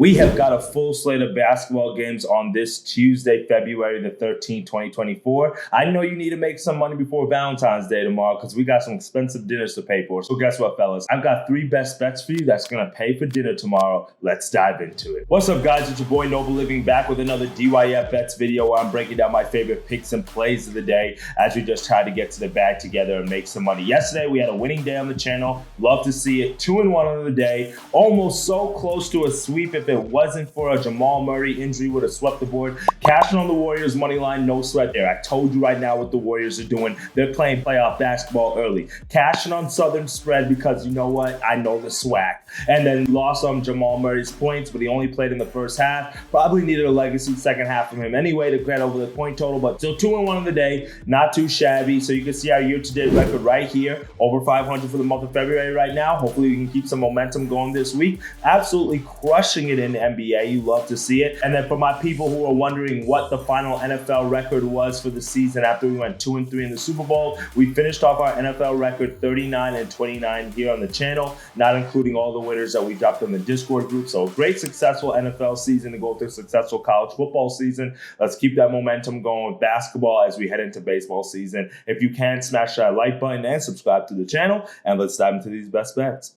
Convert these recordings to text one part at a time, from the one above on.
We have got a full slate of basketball games on this Tuesday, February the 13th, 2024. I know you need to make some money before Valentine's Day tomorrow because we got some expensive dinners to pay for. So guess what, fellas? I've got 3 best bets for you that's going to pay for dinner tomorrow. Let's dive into it. What's up, guys? It's your boy Noble Living back with another DYF Bets video where I'm breaking down my favorite picks and plays of the day as we just try to get to the bag together and make some money. Yesterday, we had a winning day on the channel. Love to see it. 2-1 on the day. Almost so close to a sweep. If it wasn't for a Jamal Murray injury, would have swept the board. Cashing on the Warriors money line, no sweat there. I told you right now what the Warriors are doing. They're playing playoff basketball early. Cashing on Southern spread because you know what? I know the swag. And then lost on Jamal Murray's points, but he only played in the first half. Probably needed a legacy second half from him anyway to get over the point total, but still 2-1 on the day. Not too shabby. So you can see our year-to-date record right here. Over 500 for the month of February right now. Hopefully we can keep some momentum going this week. Absolutely crushing it in the NBA. You love to see it. And then for my people who are wondering what the final NFL record was for the season after we went 2-3 in the Super Bowl, we finished off our NFL record 39-29 here on the channel, not including all the winners that we dropped in the Discord group. So a great successful NFL season to go through a successful college football season. Let's keep that momentum going with basketball as we head into baseball season. If you can, smash that like button and subscribe to the channel, and let's dive into these best bets.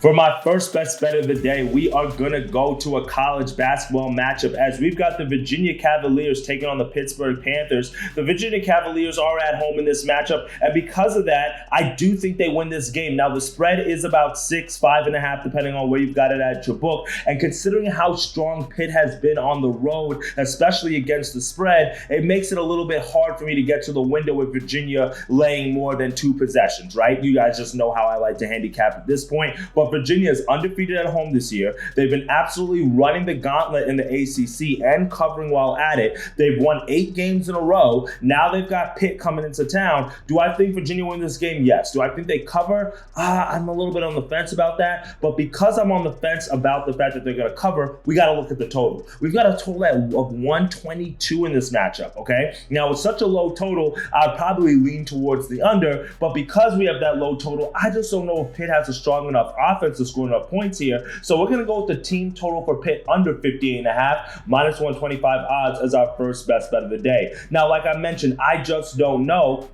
For my first best bet of the day, we are going to go to a college basketball matchup as we've got the Virginia Cavaliers taking on the Pittsburgh Panthers. The Virginia Cavaliers are at home in this matchup, and because of that, I do think they win this game. Now, the spread is about 6, 5.5, depending on where you've got it at your book, and considering how strong Pitt has been on the road, especially against the spread, it makes it a little bit hard for me to get to the window with Virginia laying more than 2 possessions, right? You guys just know how I like to handicap at this point, but Virginia is undefeated at home this year. They've been absolutely running the gauntlet in the ACC and covering while at it. They've won 8 games in a row. Now they've got Pitt coming into town. Do I think Virginia win this game? Yes. Do I think they cover? I'm a little bit on the fence about that. But because I'm on the fence about the fact that they're going to cover, we got to look at the total. We've got a total of 122 in this matchup, okay? Now, with such a low total, I'd probably lean towards the under. But because we have that low total, I just don't know if Pitt has a strong enough offense to score enough points here. So we're going to go with the team total for Pitt under 58.5, minus 125 odds as our first best bet of the day. Now, like I mentioned, I just don't know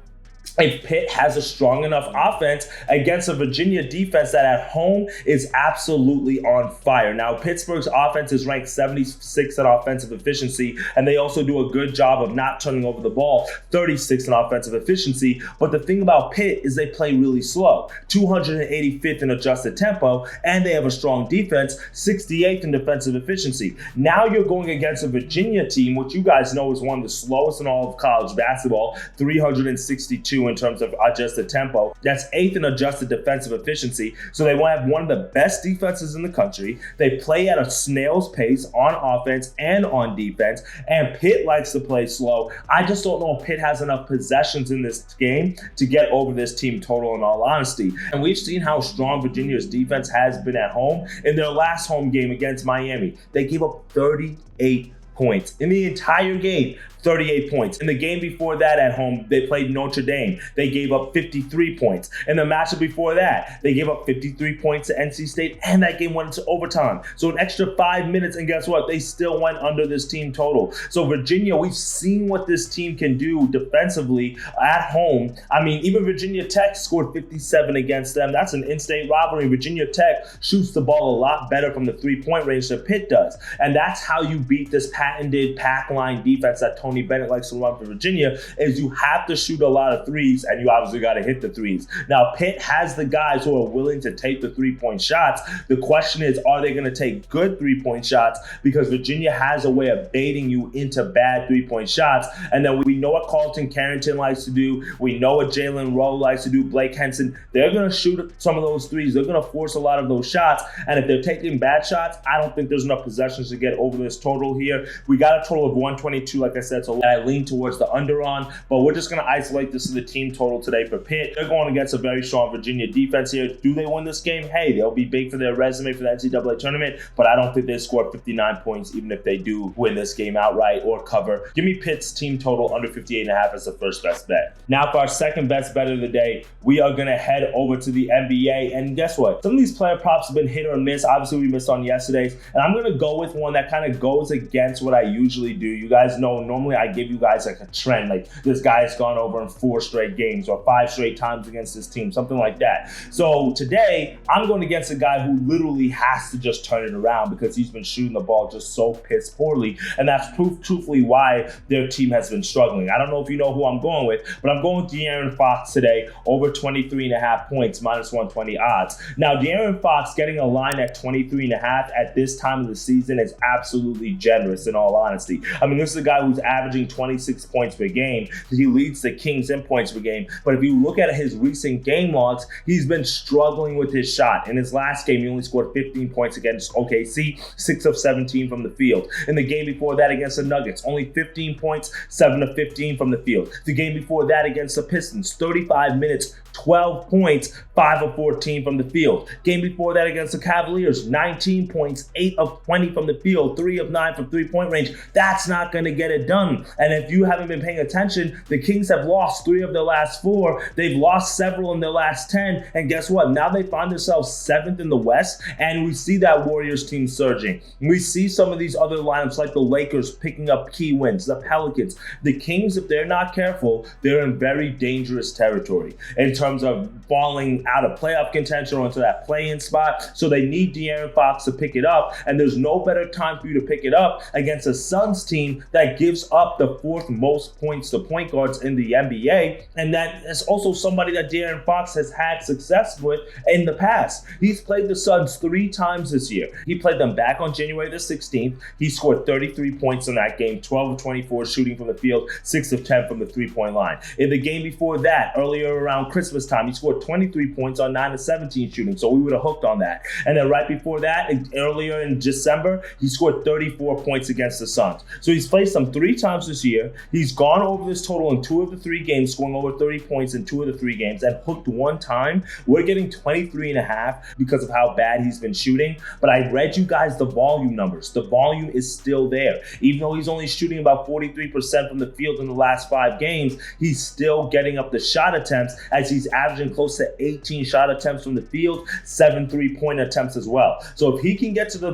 if Pitt has a strong enough offense against a Virginia defense that at home is absolutely on fire. Now, Pittsburgh's offense is ranked 76 in offensive efficiency, and they also do a good job of not turning over the ball, 36 in offensive efficiency. But the thing about Pitt is they play really slow, 285th in adjusted tempo, and they have a strong defense, 68th in defensive efficiency. Now you're going against a Virginia team, which you guys know is one of the slowest in all of college basketball, 362 in terms of adjusted tempo. That's 8th in adjusted defensive efficiency. So they will have one of the best defenses in the country. They play at a snail's pace on offense and on defense. And Pitt likes to play slow. I just don't know if Pitt has enough possessions in this game to get over this team total, in all honesty. And we've seen how strong Virginia's defense has been at home. In their last home game against Miami, they gave up 38 points in the entire game. 38 points. In the game before that at home, they played Notre Dame. They gave up 53 points. In the matchup before that, they gave up 53 points to NC State, and that game went into overtime. So an extra 5 minutes, and guess what? They still went under this team total. So Virginia, we've seen what this team can do defensively at home. I mean, even Virginia Tech scored 57 against them. That's an in-state rivalry. Virginia Tech shoots the ball a lot better from the 3-point range than Pitt does. And that's how you beat this patented pack line defense that Tony Bennett likes to run for Virginia, is you have to shoot a lot of threes, and you obviously got to hit the threes. Now, Pitt has the guys who are willing to take the 3-point shots. The question is, are they going to take good 3-point shots? Because Virginia has a way of baiting you into bad 3-point shots. And then we know what Carlton Carrington likes to do. We know what Jalen Rowe likes to do. Blake Henson, they're going to shoot some of those threes. They're going to force a lot of those shots. And if they're taking bad shots, I don't think there's enough possessions to get over this total here. We got a total of 122, like I said, defense that I lean towards the under on, but we're just going to isolate this to the team total today for Pitt. They're going against a very strong Virginia defense here. Do they win this game? Hey, they'll be big for their resume for the NCAA tournament, but I don't think they score 59 points even if they do win this game outright or cover. Give me Pitt's team total under 58.5 as the first best bet. Now for our second best bet of the day, we are going to head over to the NBA, and guess what? Some of these player props have been hit or miss. Obviously, we missed on yesterday's, and I'm going to go with one that kind of goes against what I usually do. You guys know, normally I give you guys like a trend, like this guy's gone over in 4 straight games or 5 straight times against this team, something like that. So today, I'm going against a guy who literally has to just turn it around because he's been shooting the ball just so piss poorly, and that's truthfully why their team has been struggling. I don't know if you know who I'm going with, but I'm going with De'Aaron Fox today, over 23.5 points, minus 120 odds. Now, De'Aaron Fox getting a line at 23.5 at this time of the season is absolutely generous, in all honesty. I mean, this is a guy who's averaging 26 points per game. He leads the Kings in points per game, but if you look at his recent game logs, he's been struggling with his shot. In his last game, he only scored 15 points against OKC, 6 of 17 from the field. In the game before that against the Nuggets, only 15 points, 7 of 15 from the field. The game before that against the Pistons, 35 minutes, 12 points, 5 of 14 from the field. Game before that against the Cavaliers, 19 points, 8 of 20 from the field, 3 of 9 from three-point range. That's not going to get it done. And if you haven't been paying attention, the Kings have lost 3 of their last 4. They've lost several in their last 10. And guess what? Now they find themselves 7th in the West, and we see that Warriors team surging. We see some of these other lineups like the Lakers picking up key wins, the Pelicans. The Kings, if they're not careful, they're in very dangerous territory in terms of falling out of playoff contention or into that play-in spot. So they need De'Aaron Fox to pick it up, and there's no better time for you to pick it up against a Suns team that gives up the 4th most points to point guards in the NBA, and that is also somebody that De'Aaron Fox has had success with in the past. He's played the Suns 3 times this year. He played them back on January the 16th. He scored 33 points in that game, 12 of 24 shooting from the field, 6 of 10 from the three-point line. In the game before that, earlier around Christmas time, he scored 23 points on 9 of 17 shooting, so we would have hooked on that. And then right before that, earlier in December, he scored 34 points against the Suns. So he's faced them 3 times this year. He's gone over this total in 2 of the 3 games, scoring over 30 points in 2 of the 3 games, and hooked 1 time. We're getting 23.5 because of how bad he's been shooting, but I read you guys the volume numbers. The volume is still there. Even though he's only shooting about 43% from the field in the last 5 games, he's still getting up the shot attempts as he's averaging close to 18 shot attempts from the field, 7 3-point attempts as well. So if he can get to the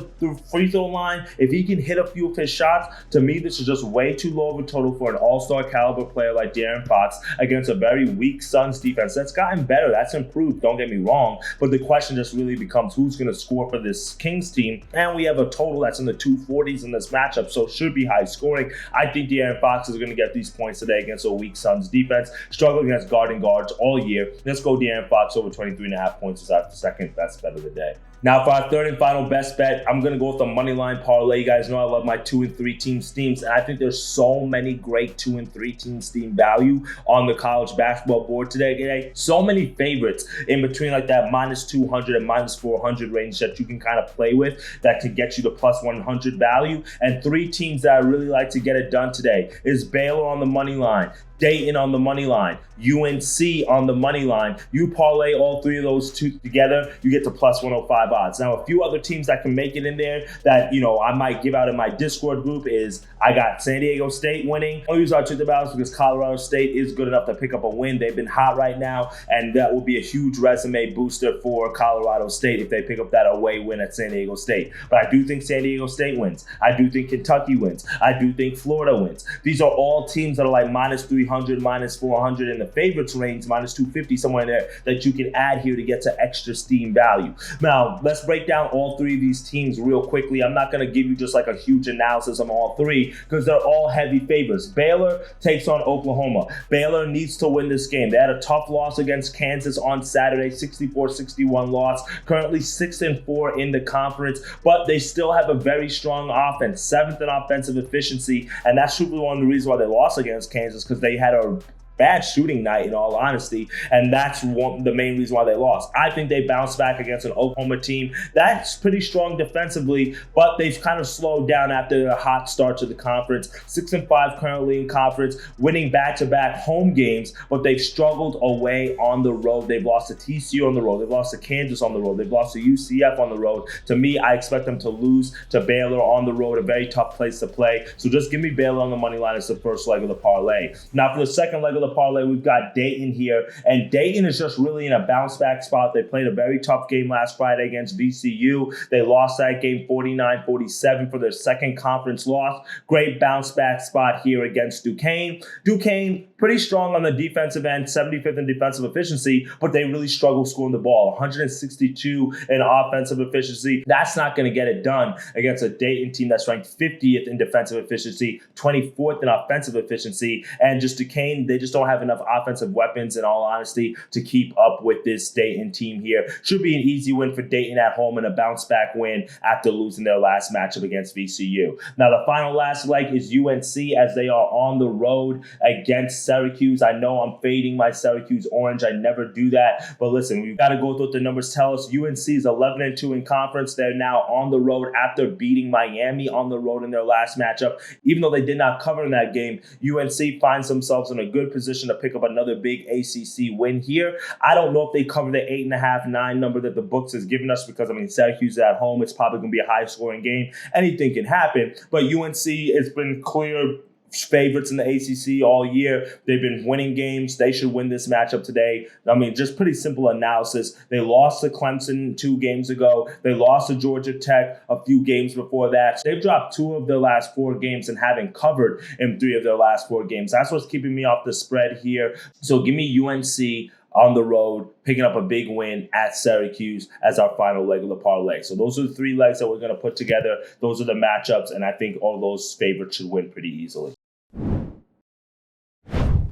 free throw line, if he can hit a few of his shots, to me, this is just way too low of a total for an all-star caliber player like De'Aaron Fox against a very weak Suns defense. That's gotten better. That's improved. Don't get me wrong. But the question just really becomes who's going to score for this Kings team. And we have a total that's in the 240s in this matchup, so it should be high scoring. I think De'Aaron Fox is going to get these points today against a weak Suns defense, struggling against guarding guards all year. Let's go De'Aaron Fox over 23.5 points as our second best bet of the day. Now, for our third and final best bet, I'm going to go with the money line parlay. You guys know I love my 2 and 3 team steams, and I think there's so many great 2 and 3 team steam value on the college basketball board today. So many favorites in between like that minus 200 and minus 400 range that you can kind of play with that could get you to plus 100 value. And 3 teams that I really like to get it done today is Baylor on the money line, Dayton on the money line, UNC on the money line. You parlay all 3 of those 2 together, you get to plus 105 odds. Now, a few other teams that can make it in there that, I might give out in my Discord group is I got San Diego State winning. I'll use our truth balance because Colorado State is good enough to pick up a win. They've been hot right now, and that will be a huge resume booster for Colorado State if they pick up that away win at San Diego State. But I do think San Diego State wins. I do think Kentucky wins. I do think Florida wins. These are all teams that are like minus 300, minus 400 in the favorites range, minus 250, somewhere in there that you can add here to get to extra steam value. Now, let's break down all 3 of these teams real quickly. I'm not going to give you just like a huge analysis on all 3 because they're all heavy favorites. Baylor takes on Oklahoma. Baylor needs to win this game. They had a tough loss against Kansas on Saturday, 64-61 loss. Currently 6-4 in the conference, but they still have a very strong offense, 7th in offensive efficiency, and that's truly one of the reasons why they lost against Kansas, because they had a bad shooting night, in all honesty, and that's the main reason why they lost. I think they bounced back against an Oklahoma team that's pretty strong defensively, but they've kind of slowed down after a hot start to the conference. 6-5 currently in conference, winning back-to-back home games, but they've struggled away on the road. They've lost to TCU on the road. They've lost to Kansas on the road. They've lost to UCF on the road. To me, I expect them to lose to Baylor on the road, a very tough place to play. So just give me Baylor on the money line as the first leg of the parlay. Now, for the second leg of the parlay, we've got Dayton here, and Dayton is just really in a bounce-back spot. They played a very tough game last Friday against VCU. They lost that game 49-47 for their second conference loss. Great bounce-back spot here against Duquesne. Duquesne, pretty strong on the defensive end, 75th in defensive efficiency, but they really struggle scoring the ball. 162 in offensive efficiency. That's not going to get it done against a Dayton team that's ranked 50th in defensive efficiency, 24th in offensive efficiency, and just Duquesne, they just don't have enough offensive weapons, in all honesty, to keep up with this Dayton team here. Should be an easy win for Dayton at home and a bounce-back win after losing their last matchup against VCU. Now, the final last leg is UNC as they are on the road against Syracuse. I know I'm fading my Syracuse orange. I never do that. But listen, we've got to go through what the numbers tell us. UNC is 11-2 in conference. They're now on the road after beating Miami on the road in their last matchup. Even though they did not cover in that game, UNC finds themselves in a good position to pick up another big ACC win here. I don't know if they cover the 8.5, 9 number that the books has given us because, I mean, Syracuse is at home. It's probably going to be a high-scoring game. Anything can happen. But UNC has been clear favorites in the ACC all year. They've been winning games. They should win this matchup today. I mean, just pretty simple analysis. They lost to Clemson 2 games ago. They lost to Georgia Tech a few games before that. They've dropped 2 of their last 4 games and haven't covered in 3 of their last 4 games. That's what's keeping me off the spread here. So give me UNC on the road, picking up a big win at Syracuse as our final leg of the parlay. So those are the 3 legs that we're going to put together. Those are the matchups, and I think all those favorites should win pretty easily.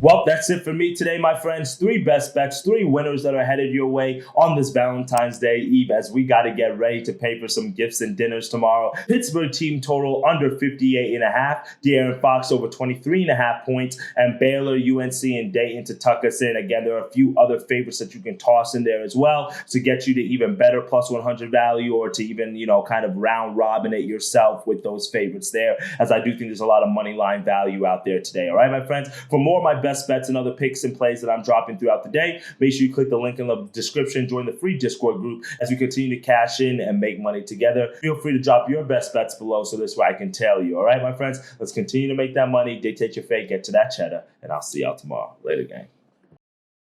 Well, that's it for me today, my friends. 3 best bets, 3 winners that are headed your way on this Valentine's Day Eve as we got to get ready to pay for some gifts and dinners tomorrow. Pittsburgh team total under 58.5. De'Aaron Fox over 23.5 points. And Baylor, UNC, and Dayton to tuck us in. Again, there are a few other favorites that you can toss in there as well to get you to even better plus 100 value or to even, kind of round robin it yourself with those favorites there, as I do think there's a lot of money line value out there today. All right, my friends? For more of my best bets and other picks and plays that I'm dropping throughout the day, make sure you click the link in the description, join the free Discord group as we continue to cash in and make money together. Feel free to drop your best bets below so this way I can tell you. All right, my friends, let's continue to make that money, dictate your fate, get to that cheddar, and I'll see y'all tomorrow. Later, gang.